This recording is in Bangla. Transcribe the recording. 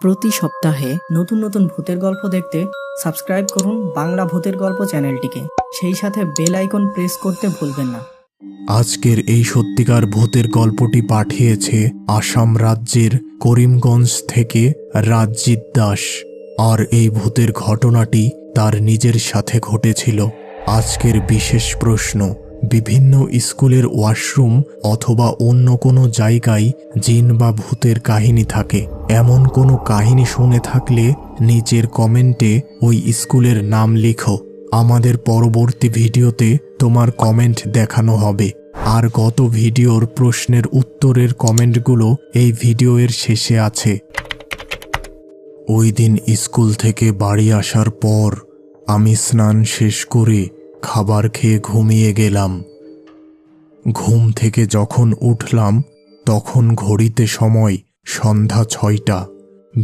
প্রতি সপ্তাহে নতুন নতুন ভূতের গল্প দেখতে সাবস্ক্রাইব করুন বাংলা ভূতের গল্প চ্যানেলটিকে। সেই সাথে বেল আইকন প্রেস করতে ভুলবেন না। আজকের এই সত্যিকার ভূতের গল্পটি পাঠিয়েছে আসাম রাজ্যের করিমগঞ্জ থেকে রাজজিৎ দাস। আর এই ভূতের ঘটনাটি তার নিজের সাথে ঘটেছিল। আজকের বিশেষ প্রশ্ন: বিভিন্ন স্কুলের ওয়াশরুম অথবা অন্য কোনো জায়গায় জিন বা ভূতের কাহিনী থাকে। এমন কোনো কাহিনী শুনে থাকলে নিচের কমেন্টে ওই স্কুলের নাম লিখো। আমাদের পরবর্তী ভিডিওতে তোমার কমেন্ট দেখানো হবে। আর গত ভিডিওর প্রশ্নের উত্তরের কমেন্টগুলো এই ভিডিওর শেষে আছে। ওই দিন স্কুল থেকে বাড়ি আসার পর আমি স্নান শেষ করে খাবার খেয়ে ঘুমিয়ে গেলাম। ঘুম থেকে যখন উঠলাম তখন ঘড়িতে সময় সন্ধ্যা 6টা।